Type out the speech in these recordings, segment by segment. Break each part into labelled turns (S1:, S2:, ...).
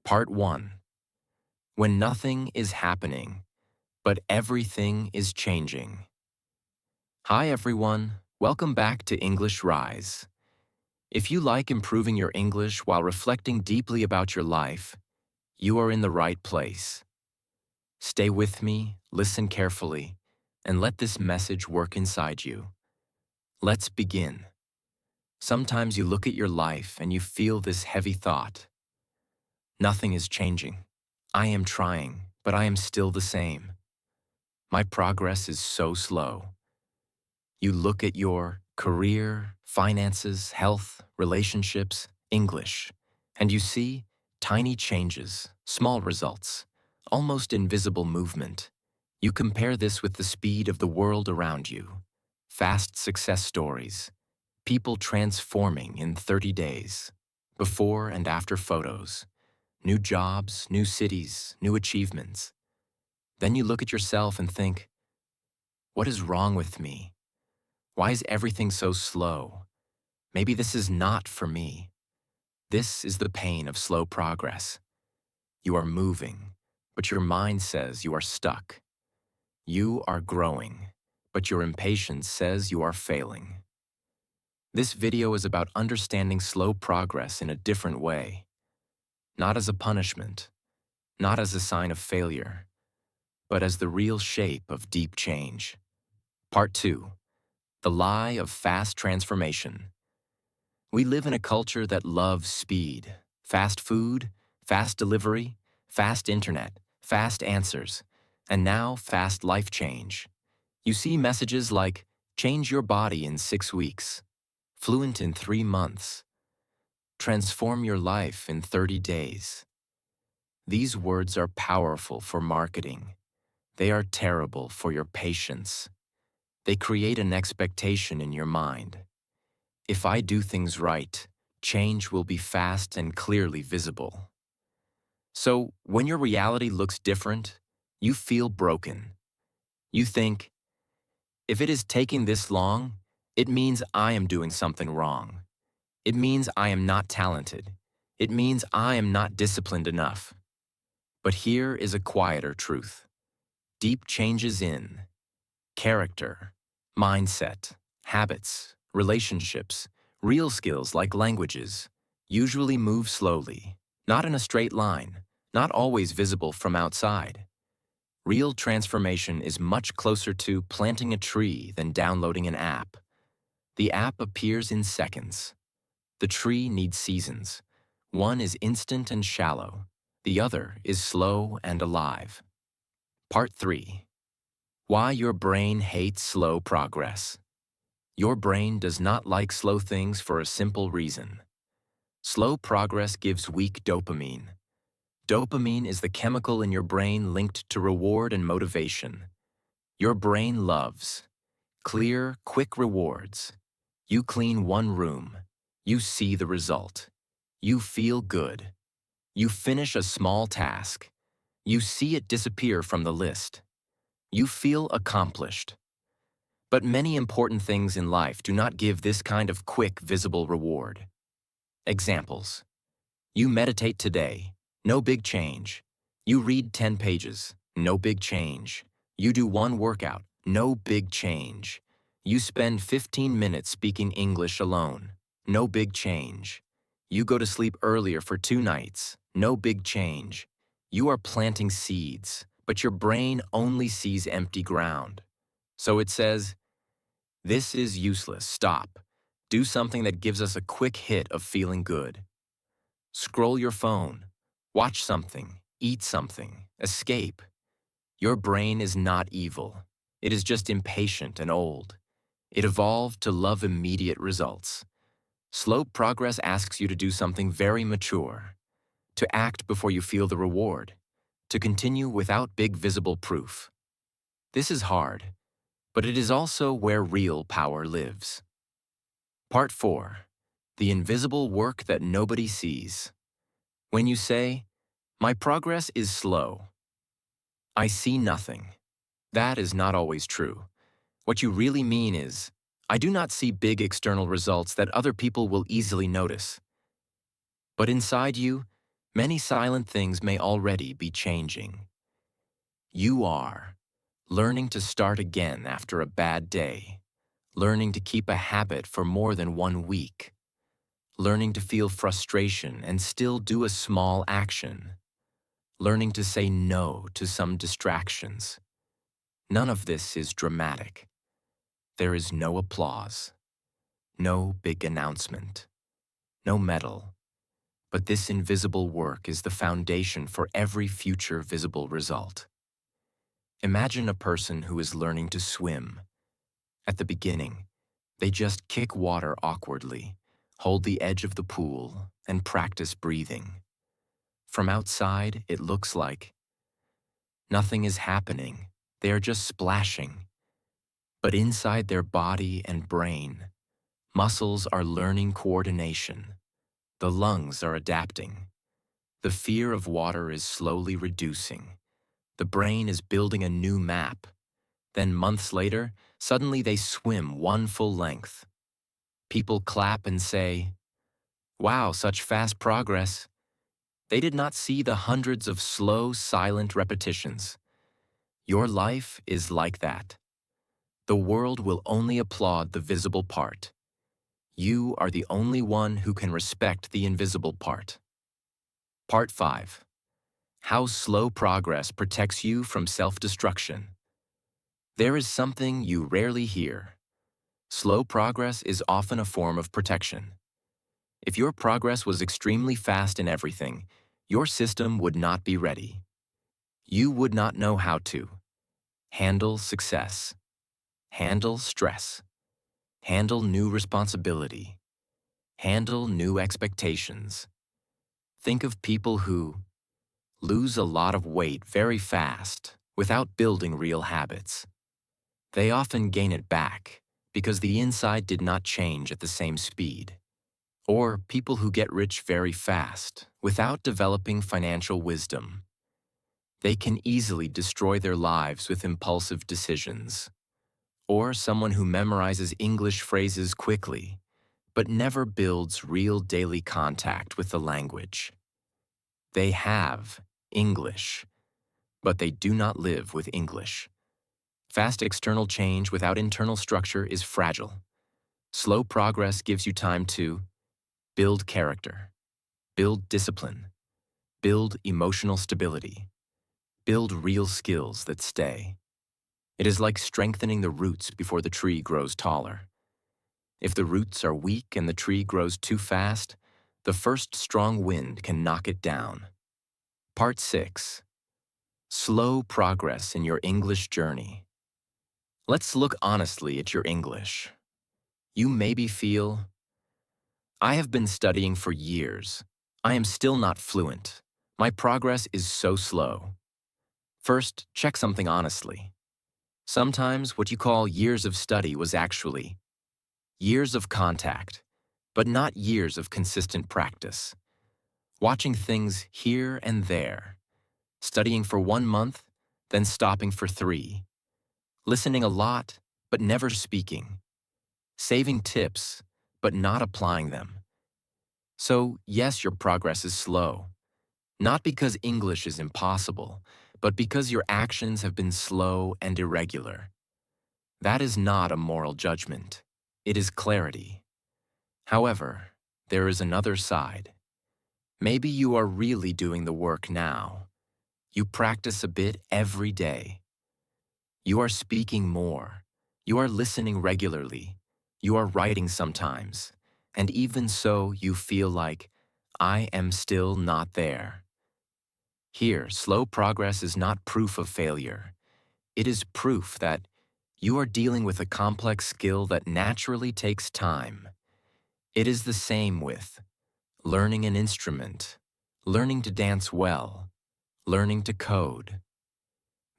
S1: Part 1. When nothing is happening, but everything is changing. Hi everyone, welcome back to English Rise. If you like improving your English while reflecting deeply about your life, you are in the right place. Stay with me, listen carefully, and let this message work inside you. Let's begin. Sometimes you look at your life and you feel this heavy thought. Nothing is changing. I am trying, but I am still the same. My progress is so slow. You look at your career, finances, health, relationships, English, and you see tiny changes, small results, almost invisible movement. You compare this with the speed of the world around you. Fast success stories, people transforming in 30 days, before and after photos, new jobs, new cities, new achievements. Then you look at yourself and think, what is wrong with me? Why is everything so slow? Maybe this is not for me. This is the pain of slow progress. You are moving, but your mind says you are stuck. You are growing, but your impatience says you are failing. This video is about understanding slow progress in a different way. Not as a punishment, not as a sign of failure, but as the real shape of deep change. Part 2. The lie of fast transformation. We live in a culture that loves speed. Fast food, fast delivery, fast internet, fast answers, and now fast life change. You see messages like, change your body in 6 weeks, fluent in 3 months, transform your life in 30 days. These words are powerful for marketing. They are terrible for your patience. They create an expectation in your mind. If I do things right, change will be fast and clearly visible. So, when your reality looks different, you feel broken. You think, if it is taking this long, it means I am doing something wrong. It means I am not talented. It means I am not disciplined enough. But here is a quieter truth. Deep changes in character, mindset, habits, relationships, real skills like languages, usually move slowly, not in a straight line, not always visible from outside. Real transformation is much closer to planting a tree than downloading an app. The app appears in seconds. The tree needs seasons. One is instant and shallow. The other is slow and alive. Part 3. Why your brain hates slow progress. Your brain does not like slow things for a simple reason. Slow progress gives weak dopamine. Dopamine is the chemical in your brain linked to reward and motivation. Your brain loves clear, quick rewards. You clean one room. You see the result. You feel good. You finish a small task. You see it disappear from the list. You feel accomplished. But many important things in life do not give this kind of quick, visible reward. Examples. You meditate today. No big change. You read 10 pages. No big change. You do one workout. No big change. You spend 15 minutes speaking English alone. No big change. You go to sleep earlier for 2 nights. No big change. You are planting seeds, but your brain only sees empty ground. So it says, this is useless, stop. Do something that gives us a quick hit of feeling good. Scroll your phone. Watch something. Eat something. Escape. Your brain is not evil. It is just impatient and old. It evolved to love immediate results. Slow progress asks you to do something very mature. To act before you feel the reward. To continue without big visible proof. This is hard, but it is also where real power lives. Part 4. The invisible work that nobody sees. When you say, my progress is slow, I see nothing. That is not always true. What you really mean is, I do not see big external results that other people will easily notice. But inside you, Many silent things may already be changing. You are learning to start again after a bad day, learning to keep a habit for more than 1 week, learning to feel frustration and still do a small action, learning to say no to some distractions. None of this is dramatic. There is no applause, no big announcement, no medal. But this invisible work is the foundation for every future visible result. Imagine a person who is learning to swim. At the beginning, they just kick water awkwardly, hold the edge of the pool, and practice breathing. From outside, it looks like nothing is happening. They are just splashing. But inside their body and brain, muscles are learning coordination. The lungs are adapting. The fear of water is slowly reducing. The brain is building a new map. Then months later, suddenly they swim one full length. People clap and say, "Wow, such fast progress." They did not see the hundreds of slow, silent repetitions. Your life is like that. The world will only applaud the visible part. You are the only one who can respect the invisible part. Part 5. How slow progress protects you from self-destruction. There is something you rarely hear. Slow progress is often a form of protection. If your progress was extremely fast in everything, your system would not be ready. You would not know how to handle success, handle stress, handle new responsibility, handle new expectations. Think of people who lose a lot of weight very fast without building real habits. They often gain it back because the inside did not change at the same speed. Or people who get rich very fast without developing financial wisdom. They can easily destroy their lives with impulsive decisions. Or someone who memorizes English phrases quickly, but never builds real daily contact with the language. They have English, but they do not live with English. Fast external change without internal structure is fragile. Slow progress gives you time to build character, build discipline, build emotional stability, build real skills that stay. It is like strengthening the roots before the tree grows taller. If the roots are weak and the tree grows too fast, the first strong wind can knock it down. Part 6. Slow progress in your English journey. Let's look honestly at your English. You maybe feel, I have been studying for years. I am still not fluent. My progress is so slow. First, check something honestly. Sometimes what you call years of study was actually years of contact, but not years of consistent practice. Watching things here and there. Studying for 1 month, then stopping for 3. Listening a lot, but never speaking. Saving tips, but not applying them. So, yes, your progress is slow. Not because English is impossible, but because your actions have been slow and irregular. That is not a moral judgment. It is clarity. However, there is another side. Maybe you are really doing the work now. You practice a bit every day. You are speaking more. You are listening regularly. You are writing sometimes. And even so, you feel like, I am still not there. Here, slow progress is not proof of failure. It is proof that you are dealing with a complex skill that naturally takes time. It is the same with learning an instrument, learning to dance well, learning to code.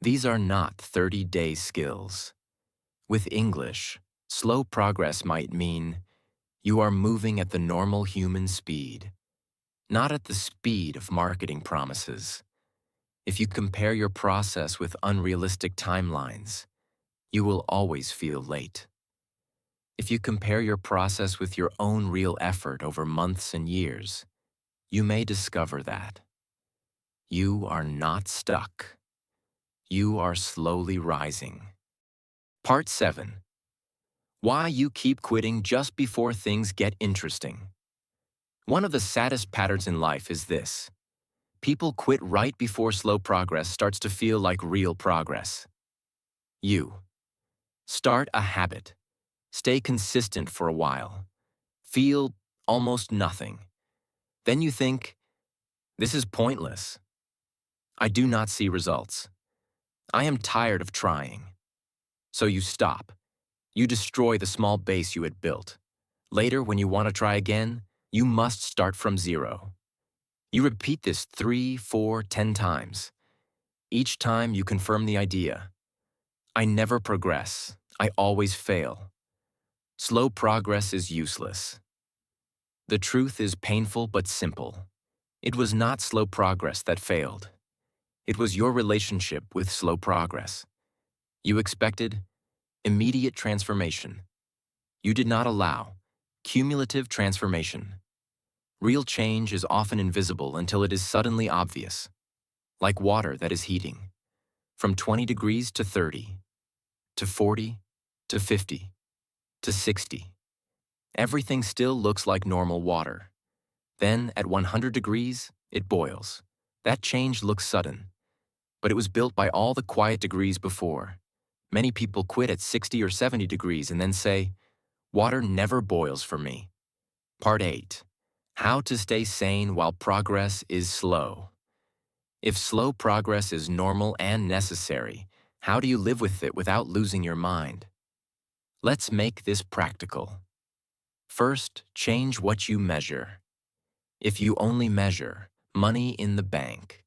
S1: These are not 30-day skills. With English, slow progress might mean you are moving at the normal human speed, not at the speed of marketing promises. If you compare your process with unrealistic timelines, you will always feel late. If you compare your process with your own real effort over months and years, you may discover that You are not stuck. You are slowly rising. Part 7. Why you keep quitting just before things get interesting. One of the saddest patterns in life is this. People quit right before slow progress starts to feel like real progress. You. Start a habit. Stay consistent for a while. Feel almost nothing. Then you think, this is pointless. I do not see results. I am tired of trying. So you stop. You destroy the small base you had built. Later, when you want to try again, you must start from zero. You repeat this 3, 4, 10 times. Each time you confirm the idea. I never progress. I always fail. Slow progress is useless. The truth is painful but simple. It was not slow progress that failed. It was your relationship with slow progress. You expected immediate transformation. You did not allow cumulative transformation. Real change is often invisible until it is suddenly obvious, like water that is heating, from 20 degrees to 30, to 40, to 50, to 60. Everything still looks like normal water. Then, at 100 degrees, it boils. That change looks sudden, but it was built by all the quiet degrees before. Many people quit at 60 or 70 degrees and then say, water never boils for me. Part 8. How to stay sane while progress is slow. If slow progress is normal and necessary, how do you live with it without losing your mind? Let's make this practical. First, change what you measure. If you only measure money in the bank,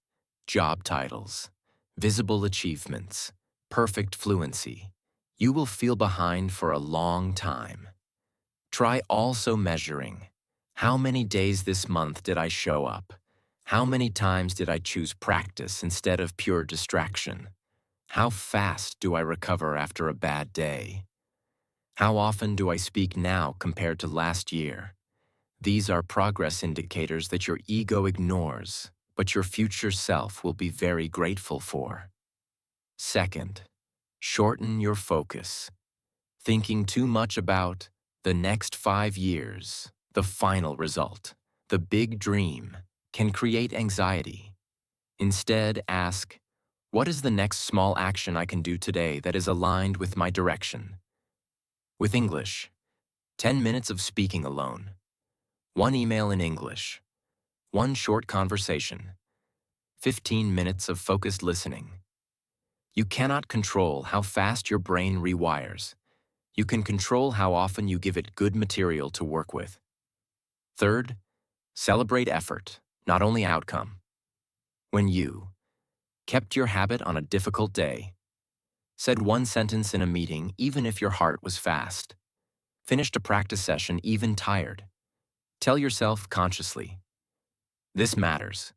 S1: job titles, visible achievements, perfect fluency, you will feel behind for a long time. Try also measuring. How many days this month did I show up? How many times did I choose practice instead of pure distraction? How fast do I recover after a bad day? How often do I speak now compared to last year? These are progress indicators that your ego ignores, but your future self will be very grateful for. Second, shorten your focus. Thinking too much about the next 5 years, the final result, the big dream, can create anxiety. Instead, ask, what is the next small action I can do today that is aligned with my direction? With English, 10 minutes of speaking alone, 1 email in English, 1 short conversation, 15 minutes of focused listening. You cannot control how fast your brain rewires. You can control how often you give it good material to work with. Third, celebrate effort, not only outcome. When you kept your habit on a difficult day, said 1 sentence in a meeting even if your heart was fast, finished a practice session even tired, tell yourself consciously, this matters.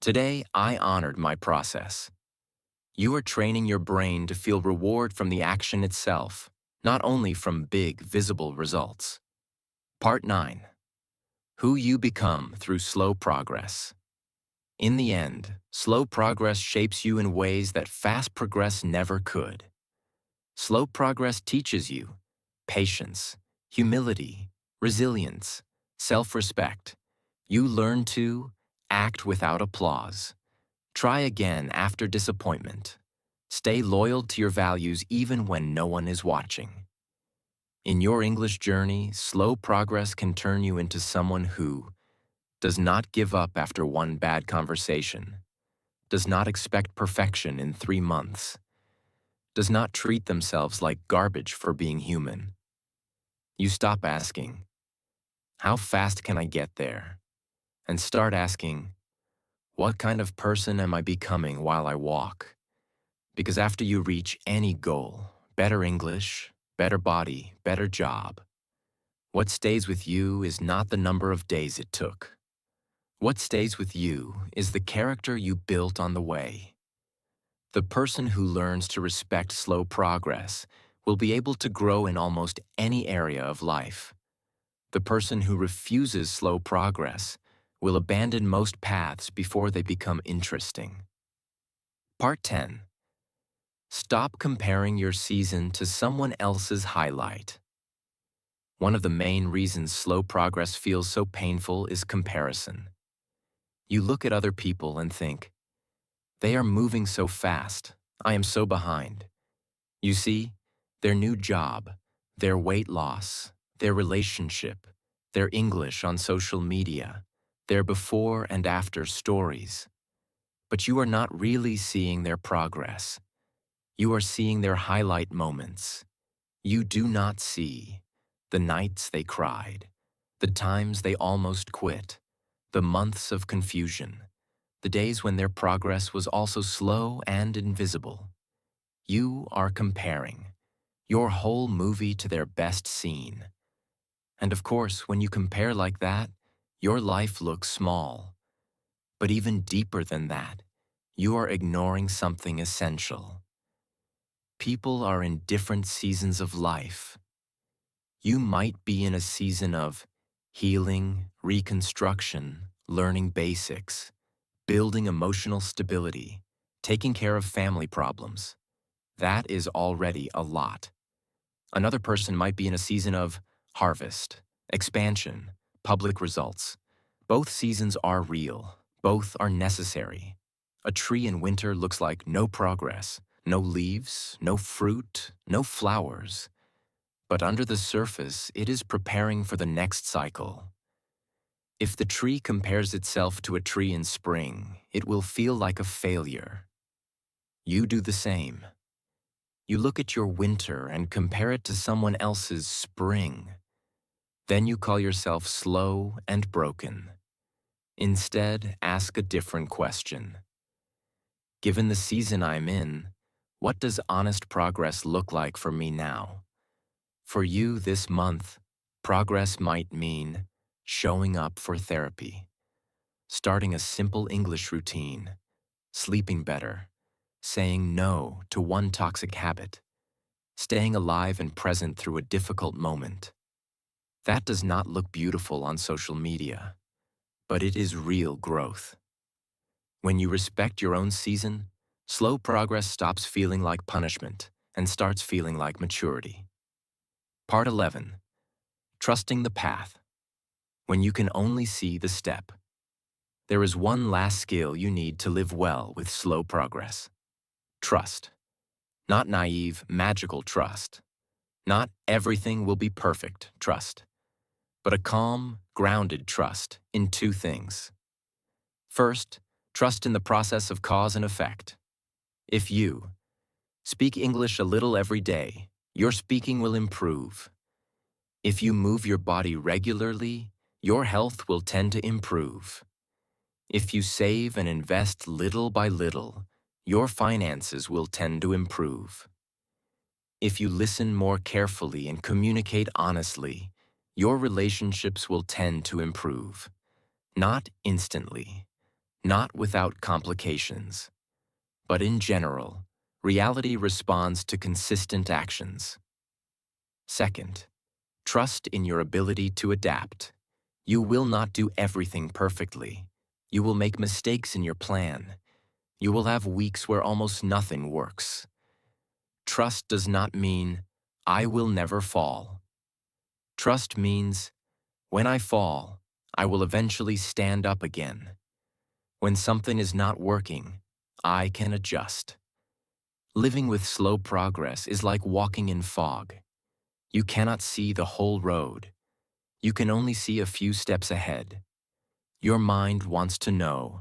S1: Today, I honored my process. You are training your brain to feel reward from the action itself, not only from big, visible results. Part 9. Who you become through slow progress. In the end, slow progress shapes you in ways that fast progress never could. Slow progress teaches you patience, humility, resilience, self-respect. You learn to act without applause. Try again after disappointment. Stay loyal to your values even when no one is watching. In your English journey, slow progress can turn you into someone who does not give up after 1 bad conversation, does not expect perfection in 3 months, does not treat themselves like garbage for being human. You stop asking, how fast can I get there? And start asking, what kind of person am I becoming while I walk? Because after you reach any goal, better English, better body, better job, what stays with you is not the number of days it took. What stays with you is the character you built on the way. The person who learns to respect slow progress will be able to grow in almost any area of life. The person who refuses slow progress will abandon most paths before they become interesting. Part 10. Stop comparing your season to someone else's highlight. One of the main reasons slow progress feels so painful is comparison. You look at other people and think, they are moving so fast, I am so behind. You see, their new job, their weight loss, their relationship, their English on social media, their before and after stories. But you are not really seeing their progress. You are seeing their highlight moments. You do not see the nights they cried, the times they almost quit, the months of confusion, the days when their progress was also slow and invisible. You are comparing your whole movie to their best scene. And of course, when you compare like that, your life looks small. But even deeper than that, you are ignoring something essential. People are in different seasons of life. You might be in a season of healing, reconstruction, learning basics, building emotional stability, taking care of family problems. That is already a lot. Another person might be in a season of harvest, expansion, public results. Both seasons are real. Both are necessary. A tree in winter looks like no progress, no leaves, no fruit, no flowers. But under the surface, it is preparing for the next cycle. If the tree compares itself to a tree in spring, it will feel like a failure. You do the same. You look at your winter and compare it to someone else's spring. Then you call yourself slow and broken. Instead, ask a different question. Given the season I'm in, what does honest progress look like for me now? For you this month, progress might mean showing up for therapy, starting a simple English routine, sleeping better, saying no to one toxic habit, staying alive and present through a difficult moment. That does not look beautiful on social media, but it is real growth. When you respect your own season, slow progress stops feeling like punishment and starts feeling like maturity. Part 11. Trusting the path. When you can only see the step. There is one last skill you need to live well with slow progress. Trust. Not naive, magical trust. Not everything will be perfect trust, but a calm, grounded trust in two things. First, trust in the process of cause and effect. If you speak English a little every day, your speaking will improve. If you move your body regularly, your health will tend to improve. If you save and invest little by little, your finances will tend to improve. If you listen more carefully and communicate honestly, your relationships will tend to improve. Not instantly, not without complications, but in general, reality responds to consistent actions. Second, trust in your ability to adapt. You will not do everything perfectly. You will make mistakes in your plan. You will have weeks where almost nothing works. Trust does not mean, I will never fall. Trust means, when I fall, I will eventually stand up again. When something is not working, I can adjust. Living with slow progress is like walking in fog. You cannot see the whole road. You can only see a few steps ahead. Your mind wants to know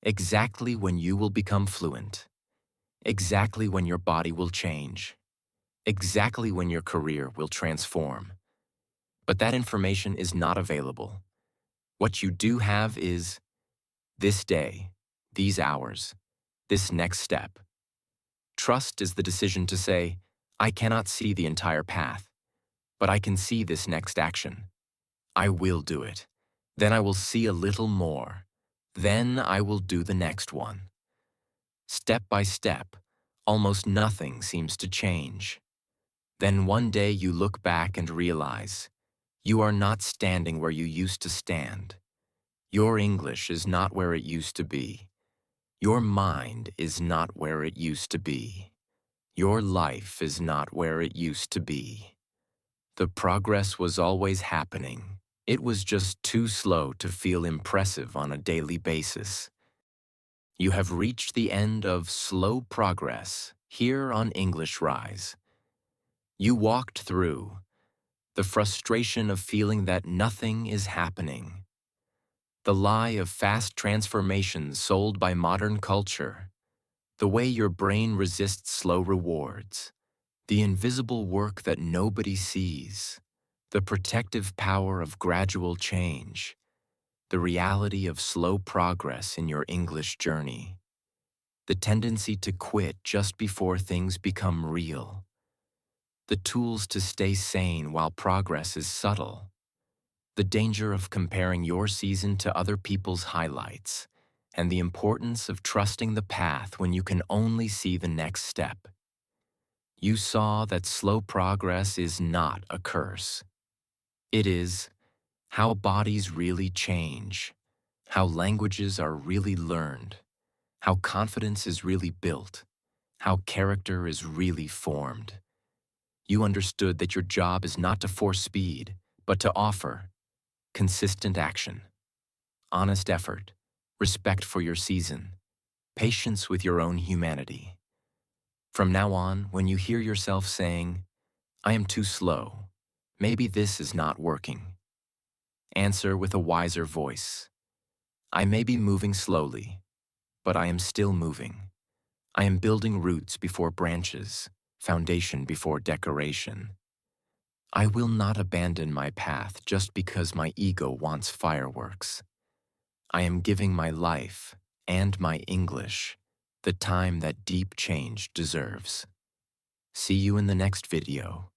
S1: exactly when you will become fluent, exactly when your body will change, exactly when your career will transform. But that information is not available. What you do have is this day, these hours, this next step. Trust is the decision to say, I cannot see the entire path, but I can see this next action. I will do it. Then I will see a little more. Then I will do the next one. Step by step, almost nothing seems to change. Then one day you look back and realize you are not standing where you used to stand. Your English is not where it used to be. Your mind is not where it used to be. Your life is not where it used to be. The progress was always happening. It was just too slow to feel impressive on a daily basis. You have reached the end of slow progress here on English Rise. You walked through the frustration of feeling that nothing is happening, the lie of fast transformations sold by modern culture, the way your brain resists slow rewards, the invisible work that nobody sees, the protective power of gradual change, the reality of slow progress in your English journey, the tendency to quit just before things become real, the tools to stay sane while progress is subtle, the danger of comparing your season to other people's highlights, and the importance of trusting the path when you can only see the next step. You saw that slow progress is not a curse. It is how bodies really change, how languages are really learned, how confidence is really built, how character is really formed. You understood that your job is not to force speed, but to offer consistent action, honest effort, respect for your season, patience with your own humanity. From now on, when you hear yourself saying, "I am too slow. Maybe this is not working," answer with a wiser voice. "I may be moving slowly, but I am still moving. I am building roots before branches, foundation before decoration. I will not abandon my path just because my ego wants fireworks. I am giving my life and my English the time that deep change deserves." See you in the next video.